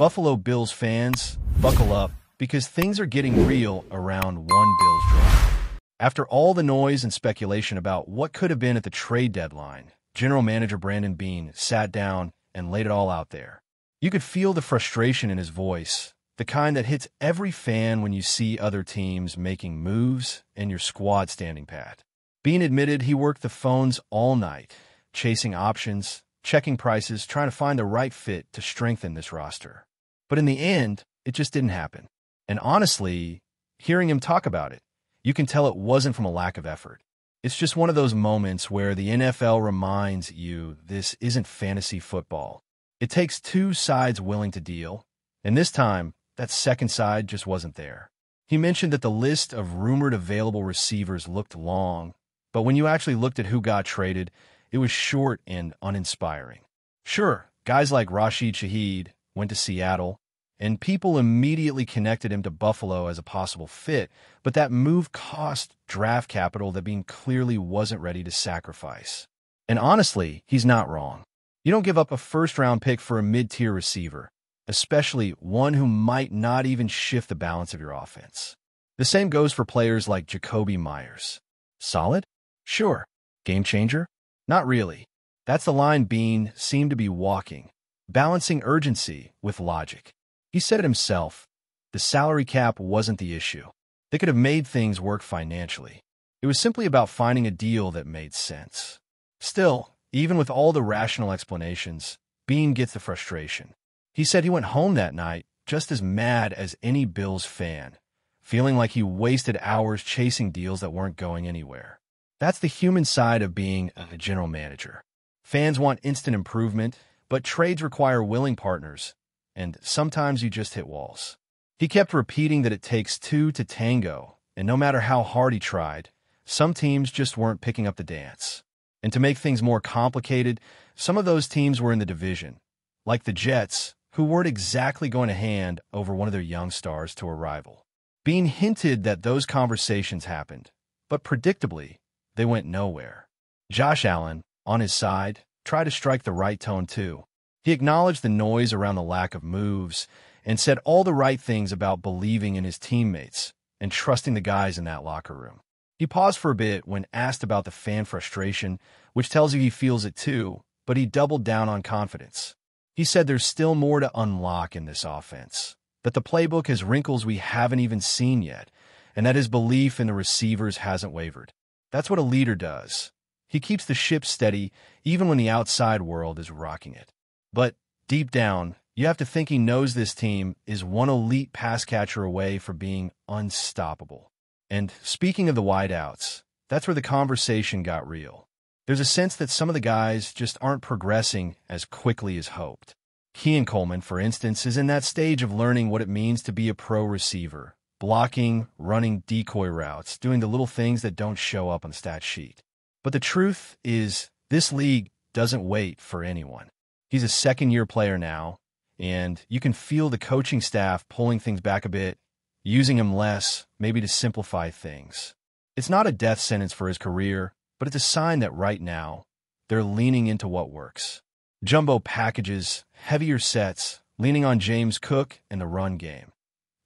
Buffalo Bills fans, buckle up, because things are getting real around one Bills draft. After all the noise and speculation about what could have been at the trade deadline, General Manager Brandon Beane sat down and laid it all out there. You could feel the frustration in his voice, the kind that hits every fan when you see other teams making moves and your squad standing pat. Beane admitted he worked the phones all night, chasing options, checking prices, trying to find the right fit to strengthen this roster. But in the end, it just didn't happen. And honestly, hearing him talk about it, you can tell it wasn't from a lack of effort. It's just one of those moments where the NFL reminds you this isn't fantasy football. It takes two sides willing to deal, and this time, that second side just wasn't there. He mentioned that the list of rumored available receivers looked long, but when you actually looked at who got traded, it was short and uninspiring. Sure, guys like Rashid Shaheed went to Seattle, and people immediately connected him to Buffalo as a possible fit, but that move cost draft capital that Beane clearly wasn't ready to sacrifice. And honestly, he's not wrong. You don't give up a first-round pick for a mid-tier receiver, especially one who might not even shift the balance of your offense. The same goes for players like Jakobi Meyers. Solid? Sure. Game changer? Not really. That's the line Beane seemed to be walking, balancing urgency with logic. He said it himself, the salary cap wasn't the issue. They could have made things work financially. It was simply about finding a deal that made sense. Still, even with all the rational explanations, Beane gets the frustration. He said he went home that night just as mad as any Bills fan, feeling like he wasted hours chasing deals that weren't going anywhere. That's the human side of being a general manager. Fans want instant improvement, but trades require willing partners, and sometimes you just hit walls. He kept repeating that it takes two to tango, and no matter how hard he tried, some teams just weren't picking up the dance. And to make things more complicated, some of those teams were in the division, like the Jets, who weren't exactly going to hand over one of their young stars to a rival. Beane hinted that those conversations happened, but predictably, they went nowhere. Josh Allen, on his side, tried to strike the right tone too. He acknowledged the noise around the lack of moves and said all the right things about believing in his teammates and trusting the guys in that locker room. He paused for a bit when asked about the fan frustration, which tells you he feels it too, but he doubled down on confidence. He said there's still more to unlock in this offense, that the playbook has wrinkles we haven't even seen yet, and that his belief in the receivers hasn't wavered. That's what a leader does. He keeps the ship steady even when the outside world is rocking it. But deep down, you have to think he knows this team is one elite pass catcher away from being unstoppable. And speaking of the wideouts, that's where the conversation got real. There's a sense that some of the guys just aren't progressing as quickly as hoped. Keon Coleman, for instance, is in that stage of learning what it means to be a pro receiver, blocking, running decoy routes, doing the little things that don't show up on the stat sheet. But the truth is, this league doesn't wait for anyone. He's a second-year player now, and you can feel the coaching staff pulling things back a bit, using him less, maybe to simplify things. It's not a death sentence for his career, but it's a sign that right now, they're leaning into what works. Jumbo packages, heavier sets, leaning on James Cook and the run game.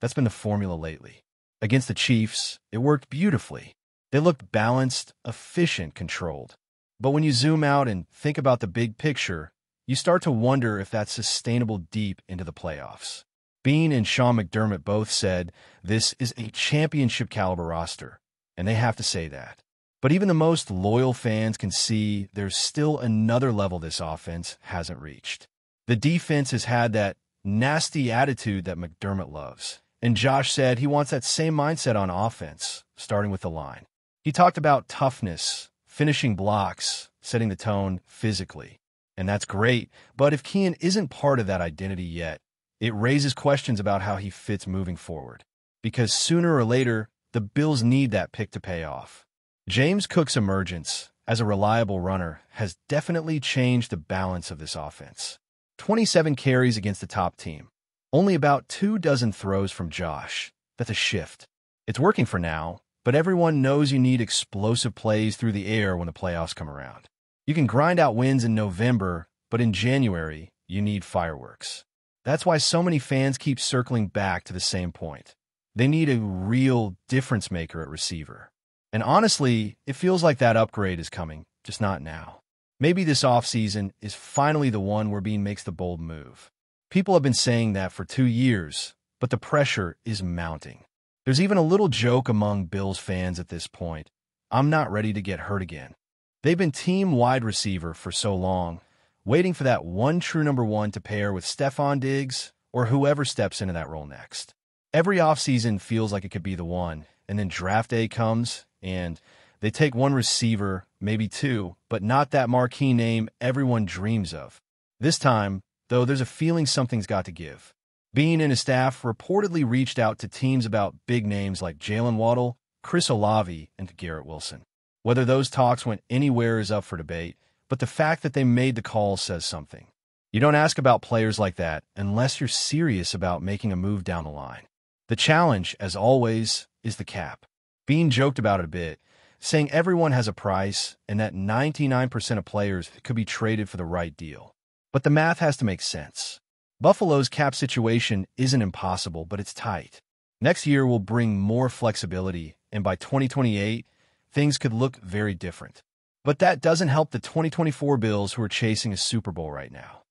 That's been the formula lately. Against the Chiefs, it worked beautifully. They looked balanced, efficient, controlled. But when you zoom out and think about the big picture, you start to wonder if that's sustainable deep into the playoffs. Beane and Sean McDermott both said this is a championship-caliber roster, and they have to say that. But even the most loyal fans can see there's still another level this offense hasn't reached. The defense has had that nasty attitude that McDermott loves, and Josh said he wants that same mindset on offense, starting with the line. He talked about toughness, finishing blocks, setting the tone physically. And that's great, but if Keon isn't part of that identity yet, it raises questions about how he fits moving forward. Because sooner or later, the Bills need that pick to pay off. James Cook's emergence as a reliable runner has definitely changed the balance of this offense. 27 carries against the top team. Only about 24 throws from Josh. That's a shift. It's working for now, but everyone knows you need explosive plays through the air when the playoffs come around. You can grind out wins in November, but in January, you need fireworks. That's why so many fans keep circling back to the same point. They need a real difference maker at receiver. And honestly, it feels like that upgrade is coming, just not now. Maybe this offseason is finally the one where Bean makes the bold move. People have been saying that for 2 years, but the pressure is mounting. There's even a little joke among Bills fans at this point. I'm not ready to get hurt again. They've been team wide receiver for so long, waiting for that one true number one to pair with Stephon Diggs or whoever steps into that role next. Every offseason feels like it could be the one, and then draft day comes, and they take one receiver, maybe two, but not that marquee name everyone dreams of. This time, though, there's a feeling something's got to give. Bean and his staff reportedly reached out to teams about big names like Jalen Waddle, Chris Olave, and Garrett Wilson. Whether those talks went anywhere is up for debate, but the fact that they made the call says something. You don't ask about players like that unless you're serious about making a move down the line. The challenge, as always, is the cap. Bean joked about it a bit, saying everyone has a price and that 99% of players could be traded for the right deal. But the math has to make sense. Buffalo's cap situation isn't impossible, but it's tight. Next year will bring more flexibility, and by 2028, things could look very different. But that doesn't help the 2024 Bills who are chasing a Super Bowl right now.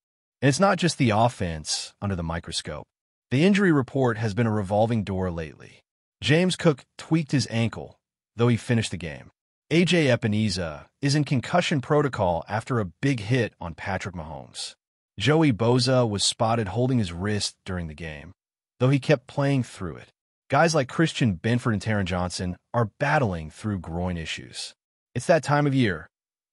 And it's not just the offense under the microscope. The injury report has been a revolving door lately. James Cook tweaked his ankle, though he finished the game. A.J. Epineza is in concussion protocol after a big hit on Patrick Mahomes. Joey Bosa was spotted holding his wrist during the game, though he kept playing through it. Guys like Christian Benford and Taron Johnson are battling through groin issues. It's that time of year.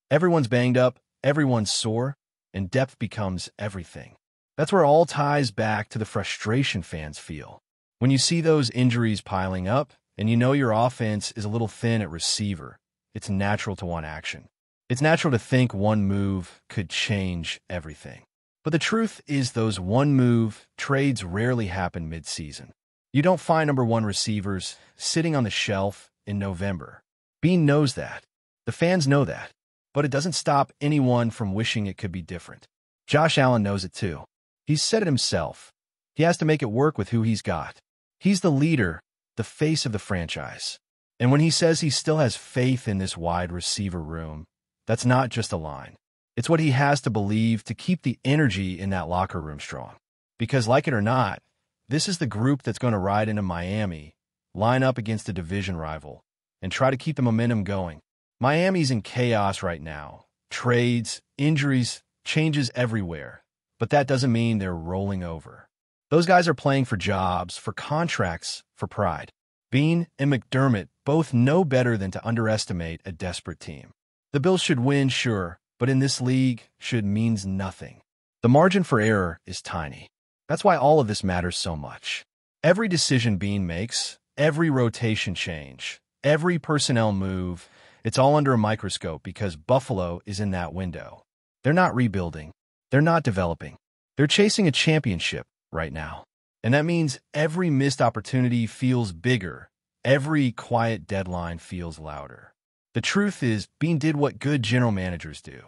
Everyone's banged up, everyone's sore, and depth becomes everything. That's where all ties back to the frustration fans feel. When you see those injuries piling up, and you know your offense is a little thin at receiver, it's natural to want action. It's natural to think one move could change everything. But the truth is those one-move trades rarely happen mid-season. You don't find number one receivers sitting on the shelf in November. Bean knows that. The fans know that. But it doesn't stop anyone from wishing it could be different. Josh Allen knows it too. He's said it himself. He has to make it work with who he's got. He's the leader, the face of the franchise. And when he says he still has faith in this wide receiver room, that's not just a line. It's what he has to believe to keep the energy in that locker room strong. Because like it or not, this is the group that's going to ride into Miami, line up against a division rival, and try to keep the momentum going. Miami's in chaos right now. Trades, injuries, changes everywhere. But that doesn't mean they're rolling over. Those guys are playing for jobs, for contracts, for pride. Bean and McDermott both know better than to underestimate a desperate team. The Bills should win, sure, but in this league, should means nothing. The margin for error is tiny. That's why all of this matters so much. Every decision Bean makes, every rotation change, every personnel move, it's all under a microscope because Buffalo is in that window. They're not rebuilding. They're not developing. They're chasing a championship right now. And that means every missed opportunity feels bigger. Every quiet deadline feels louder. The truth is, Bean did what good general managers do.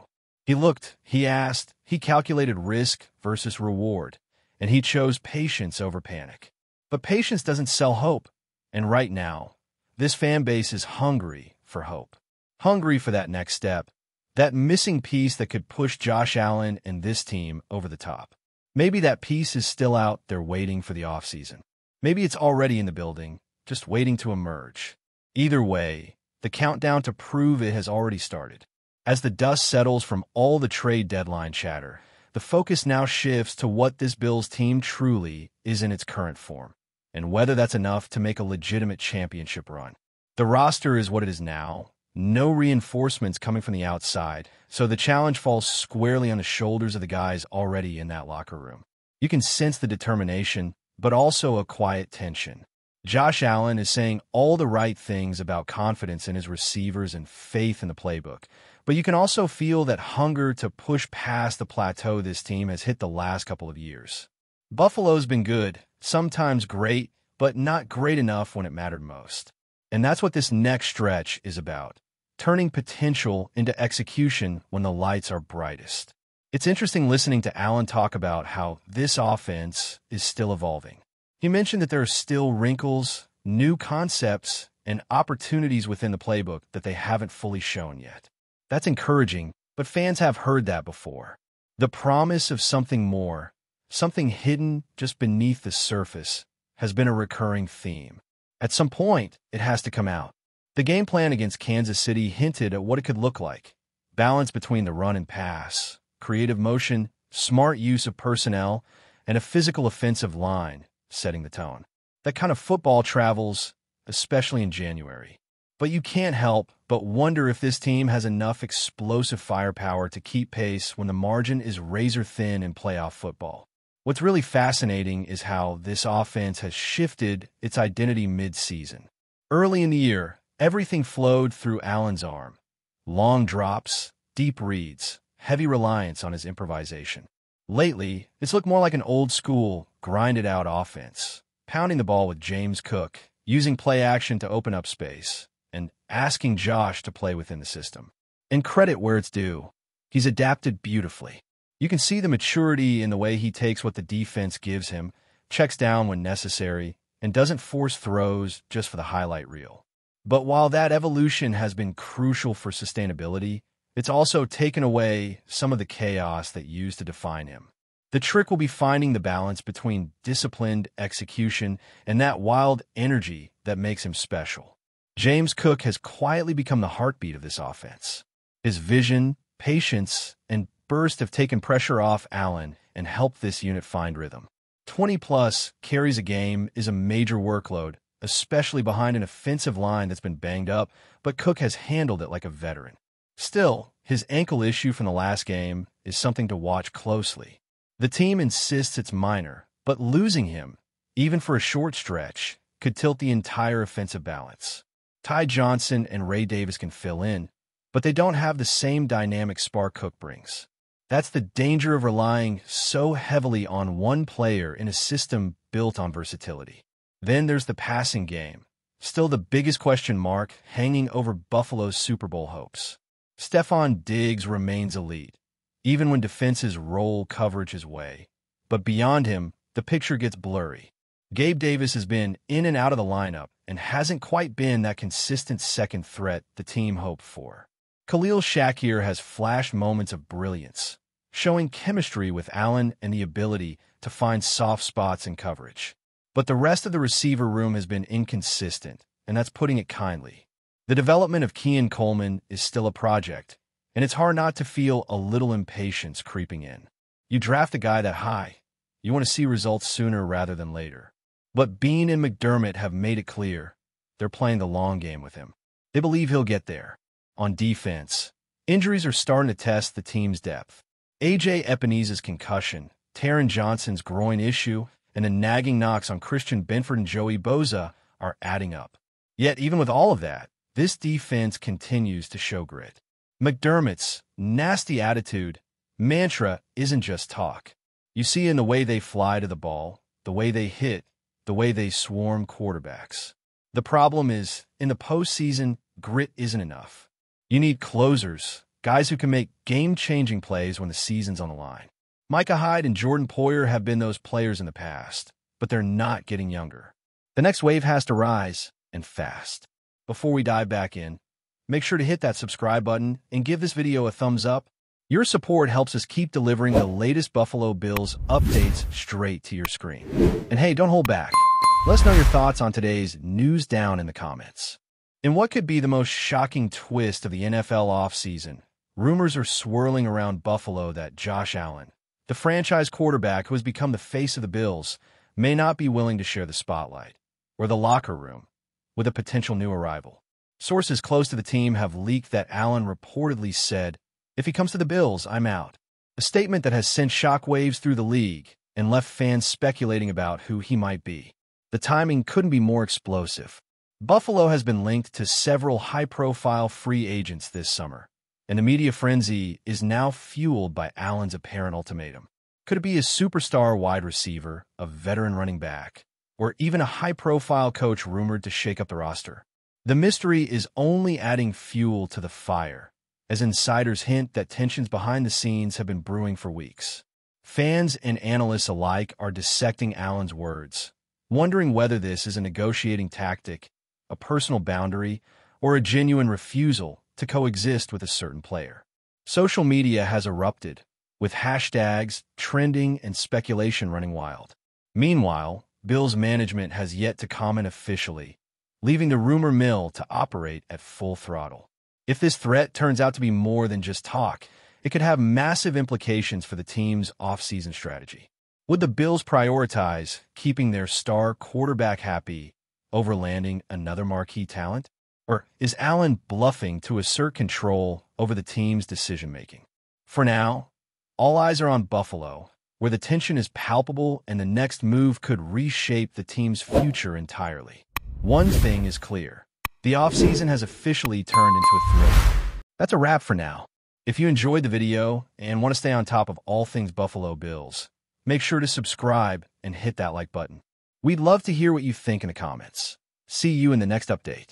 He looked, he asked, he calculated risk versus reward, and he chose patience over panic. But patience doesn't sell hope. And right now, this fan base is hungry for hope. Hungry for that next step, that missing piece that could push Josh Allen and this team over the top. Maybe that piece is still out there waiting for the offseason. Maybe it's already in the building, just waiting to emerge. Either way, the countdown to prove it has already started. As the dust settles from all the trade deadline chatter, the focus now shifts to what this Bills team truly is in its current form, and whether that's enough to make a legitimate championship run. The roster is what it is now. No reinforcements coming from the outside, so the challenge falls squarely on the shoulders of the guys already in that locker room. You can sense the determination, but also a quiet tension. Josh Allen is saying all the right things about confidence in his receivers and faith in the playbook, but you can also feel that hunger to push past the plateau this team has hit the last couple of years. Buffalo's been good, sometimes great, but not great enough when it mattered most. And that's what this next stretch is about. Turning potential into execution when the lights are brightest. It's interesting listening to Allen talk about how this offense is still evolving. He mentioned that there are still wrinkles, new concepts, and opportunities within the playbook that they haven't fully shown yet. That's encouraging, but fans have heard that before. The promise of something more, something hidden just beneath the surface, has been a recurring theme. At some point, it has to come out. The game plan against Kansas City hinted at what it could look like. Balance between the run and pass, creative motion, smart use of personnel, and a physical offensive line setting the tone. That kind of football travels, especially in January. But you can't help but wonder if this team has enough explosive firepower to keep pace when the margin is razor thin in playoff football. What's really fascinating is how this offense has shifted its identity mid-season. Early in the year, everything flowed through Allen's arm. Long drops, deep reads, heavy reliance on his improvisation. Lately, it's looked more like an old-school, grinded-out offense, pounding the ball with James Cook, using play action to open up space, and asking Josh to play within the system. And credit where it's due. He's adapted beautifully. You can see the maturity in the way he takes what the defense gives him, checks down when necessary, and doesn't force throws just for the highlight reel. But while that evolution has been crucial for sustainability, it's also taken away some of the chaos that used to define him. The trick will be finding the balance between disciplined execution and that wild energy that makes him special. James Cook has quietly become the heartbeat of this offense. His vision, patience, and burst have taken pressure off Allen and helped this unit find rhythm. 20-plus carries a game is a major workload, especially behind an offensive line that's been banged up, but Cook has handled it like a veteran. Still, his ankle issue from the last game is something to watch closely. The team insists it's minor, but losing him, even for a short stretch, could tilt the entire offensive balance. Ty Johnson and Ray Davis can fill in, but they don't have the same dynamic spark Cook brings. That's the danger of relying so heavily on one player in a system built on versatility. Then there's the passing game, still the biggest question mark hanging over Buffalo's Super Bowl hopes. Stephon Diggs remains elite, even when defenses roll coverage his way. But beyond him, the picture gets blurry. Gabe Davis has been in and out of the lineup and hasn't quite been that consistent second threat the team hoped for. Khalil Shakir has flashed moments of brilliance, showing chemistry with Allen and the ability to find soft spots in coverage. But the rest of the receiver room has been inconsistent, and that's putting it kindly. The development of Keon Coleman is still a project, and it's hard not to feel a little impatience creeping in. You draft a guy that high, you want to see results sooner rather than later. But Bean and McDermott have made it clear they're playing the long game with him. They believe he'll get there. On defense, injuries are starting to test the team's depth. A.J. Epenese's concussion, Taron Johnson's groin issue, and the nagging knocks on Christian Benford and Joey Bosa are adding up. Yet, even with all of that, this defense continues to show grit. McDermott's nasty attitude, mantra isn't just talk. You see in the way they fly to the ball, the way they hit, the way they swarm quarterbacks. The problem is, in the postseason, grit isn't enough. You need closers, guys who can make game-changing plays when the season's on the line. Micah Hyde and Jordan Poyer have been those players in the past, but they're not getting younger. The next wave has to rise, and fast. Before we dive back in, make sure to hit that subscribe button and give this video a thumbs up. Your support helps us keep delivering the latest Buffalo Bills updates straight to your screen. And hey, don't hold back. Let us know your thoughts on today's news down in the comments. In what could be the most shocking twist of the NFL offseason, rumors are swirling around Buffalo that Josh Allen, the franchise quarterback who has become the face of the Bills, may not be willing to share the spotlight or the locker room with a potential new arrival. Sources close to the team have leaked that Allen reportedly said, "If he comes to the Bills, I'm out." A statement that has sent shockwaves through the league and left fans speculating about who he might be. The timing couldn't be more explosive. Buffalo has been linked to several high-profile free agents this summer, and the media frenzy is now fueled by Allen's apparent ultimatum. Could it be a superstar wide receiver, a veteran running back, or even a high-profile coach rumored to shake up the roster? The mystery is only adding fuel to the fire, as insiders hint that tensions behind the scenes have been brewing for weeks. Fans and analysts alike are dissecting Allen's words, wondering whether this is a negotiating tactic, a personal boundary, or a genuine refusal to coexist with a certain player. Social media has erupted, with hashtags, trending, and speculation running wild. Meanwhile, Bills management has yet to comment officially, leaving the rumor mill to operate at full throttle. If this threat turns out to be more than just talk, it could have massive implications for the team's off-season strategy. Would the Bills prioritize keeping their star quarterback happy over landing another marquee talent? Or is Allen bluffing to assert control over the team's decision-making? For now, all eyes are on Buffalo, where the tension is palpable and the next move could reshape the team's future entirely. One thing is clear. The offseason has officially turned into a thriller. That's a wrap for now. If you enjoyed the video and want to stay on top of all things Buffalo Bills, make sure to subscribe and hit that like button. We'd love to hear what you think in the comments. See you in the next update.